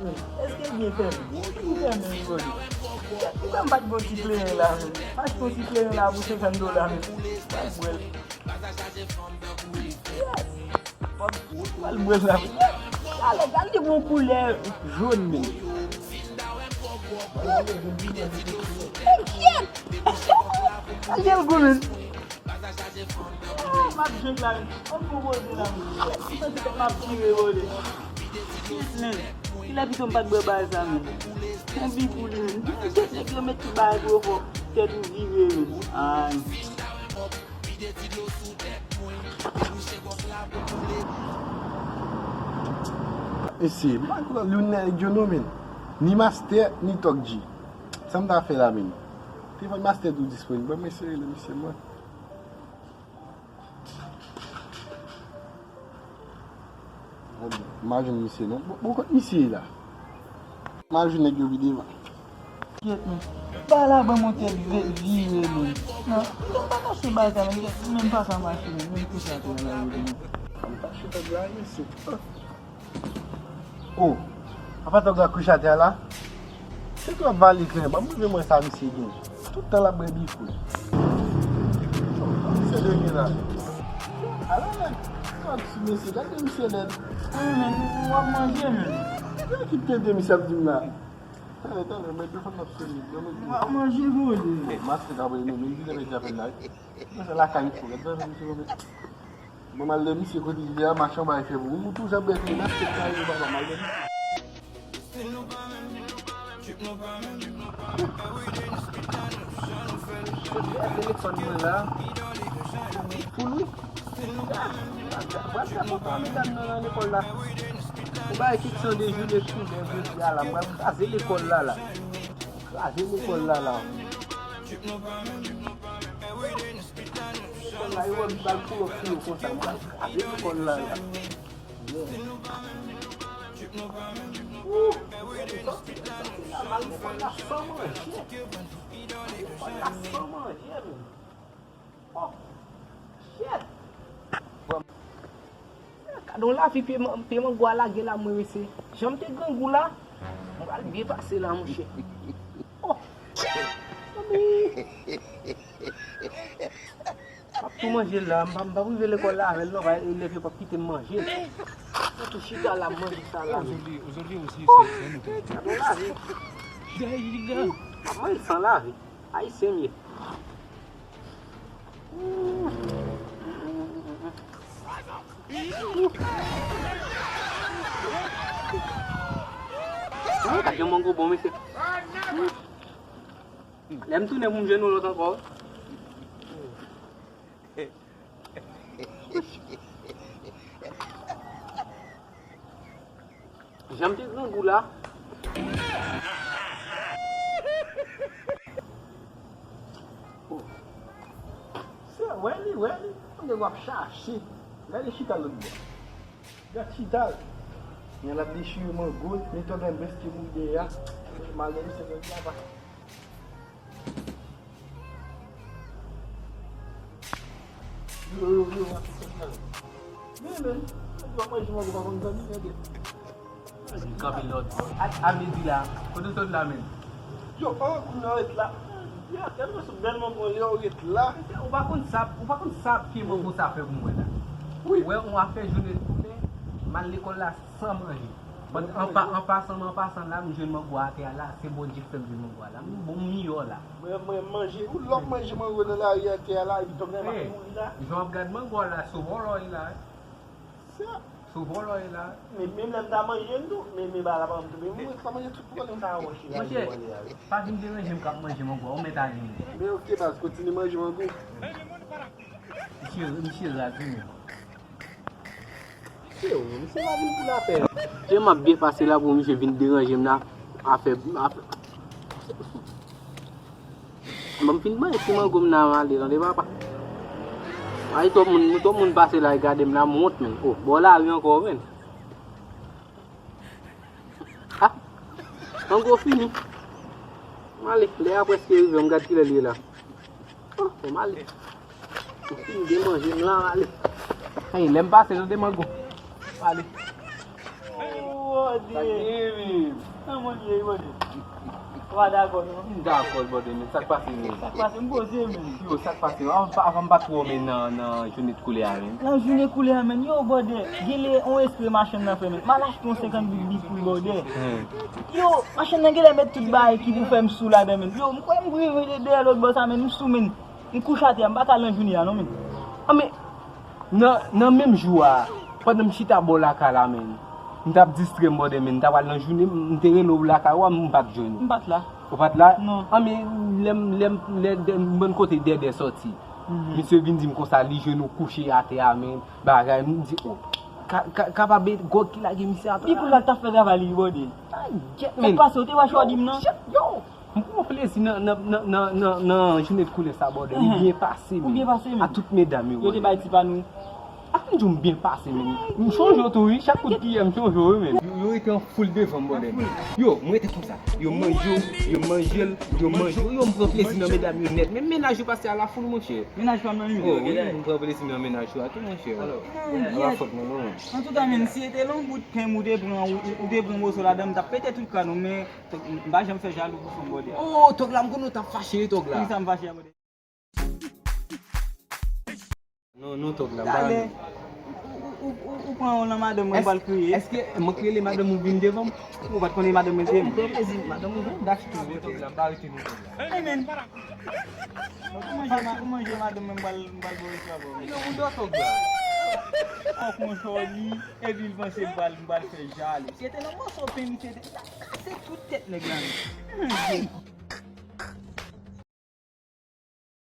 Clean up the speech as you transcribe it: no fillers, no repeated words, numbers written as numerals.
Est-ce que bien fait? Il fait même bon. Il va pas de bon petit player là. Pas de petit player là pour $50. Pas le bois là. Regardez mon couleur jaune mais. Allez le goût. Ma jeune là, on propose là. Ça c'est ma petite volée. Il a plutôt pas de base ça mais. On vit pour lui. C'est que mettre petit bail pour tête vivre. Ah. Esse, bakula lunen jono men. Ni master ni tokji. Ça m'a fait la mine. Tu vas master du disponible, mais c'est le monsieur moi. Imagine monsieur non. Pourquoi ici là? Imagine que vidéo. Pas là ba monter vivre non. Non, pas acheter bagarre, même pas sa machine, même tout ça pour la vidéo. Je te dis ici. Oh, apa tu gak coucher à terre là? C'est toi valide clair, bah moi ça monsieur bien. Tout le temps la baby fou. C'est le là. Alors là, quand tu me sais là que monsieur là. On va manger même. Qui te dit monsieur là? Attends, mais tu fais On va manger vous. Master d'abord nous nous devons faire là. C'est la caille fou, maman le monsieur quotidien machin va faire vous tout ça bête là c'est ça il va mal. Téléphone là. Fou. Voilà pour pas me dans l'école là. On va qui sont des jours de tout des là moi à l'école là. À l'école là. Là, il va me faire pour le fil comme ça. À l'école là. Kadon la fi paiement gwa la gela moi ici. J'aime te grand goût là. On va bien passer là mon cher. Oh. Pour manger là, je vais ouvrir l'école là avec l'oreille et il ne pas quitter manger. Tout chita là, manger ça là. Aujourd'hui aussi, c'est Kadon la vie. Comment il s'en lave? Ah, il s'est mis. T'as mon gros bon monsieur. L'aime tout ne mon genou l'autre encore. J'aime tes grands goûts là. C'est ouais, on doit chercher. Là les chita l'autre bois. Là chita. Il y a la déchirement gauche, mais toi dans best qui bouge là. Malgré c'est là-bas. Yo. Mais moi je vais voir mon ami. Capilote. À midi là, quand tu es là même. Yo, on est là. Ya, tellement ce bellement qu'on est là. On va comme ça qui vont ça faire pour moi là. Oui, on va faire journée tournée. Mal l'école là sans manger. En passant là, je me bois là, c'est bon Dieu fait je me bois là. Bon mieux là. Moi manger ou l'homme manger moi dans la terre là, il tombe dans là. Je regarde mon bois là, souvent là. Ça. Souvent là. Mais même là dans manger nous, mais bah là pas moi ça manger tout pour aller ça Monsieur, pas d'une dérange j'aime quand manger mon bois, on met à l'île. Mais OK, parce que continue manger mon goût. Monsieur là, C'est la vie pour la paix. je m'a bien passé là pour monsieur venir déranger là à faire Mam fin ba iti man gum na mali di ba pa. Ay to mun passer là regarder na monte men. Oh, bola avion encore men. Ah. Encore fini. Mali, les après ce que je me garde qu'il là. Oh, c'est mal. Fini de manger là, allez. Hey, l'aime pas c'est de mango. Allez. Oh, bode. Nan mon diye bode. Wa d'accord non? D'accord, bode men, sak pase men. Sak pase m'pose men. Yo, sak pase men, avan pa tro men nan jounet koule a men. Nan journée koule men, yo bode, gele on esprit machin nan fe men. Mal achete on 50 big pou bode. Yo, machin nan gele met tout bay ki pou fè m'sou la de men. Yo, m'kwe m'brive de l'autre boss men, m'sou men. M'kouchate m'baka lan journée non men. Ame, nan menm jou a, pwede m'chita bo laka la men. M'tap distre mbode men, m'tap wal nan jounet, m'tere nou laka, wap m'bat jouni. M'bat la. Ou pat la? Non. Ame, mwen kote dede sorti. Mise vin di mkosa li jounou kouche ate a men, bagay, mwen di, oh, kapabe, god ki la gen mise ate. Pi pou la ta fè travali bode. Jet Fè men. pas ou te wa chwa dim nan? Yo, mwen plesi nan jounet koule sa bode, mwen bien pase men. Ou bien pase men. A tout medami Yo te bay ti pa nou. Apen jou bien pase men. Mwen chonjou tou yi, chak kout ki yem chonjou men. Yo ete an full devan bode. Yo, mwen ete kon sa. Yo manjou, yo mwen pran plesi nan medami yo net. Men menaj yo pase a la foul mwen che. Menaj pa nan Oh, yon. mwen pran plesi nan menaj yo a tout mwen che. A la fote men non. En tout cas, men, si ete long bout pen ou de bon bo so la dame, ta pete tout kanou, men, mba jem fè jalou pou son bode. Oh, tok la mwen nou ta fache tok la. Ki sa mba chè bode. Non tok la. Dale, ou pran ou nan madame mwen bal kriye? Eske mwen krele madame mwen vin devan? Ou bat konen madame mwen tem? Madame mwen dash tou tok la, mba rete nou tok la. Hey men, ou manje madame mwen bal bo iswa bo? Yo mwen do tok la. An kon choli, e vil panse bal fè jale. Si ete nan mwen so pen, si ete, la kase tout tèt neg lan.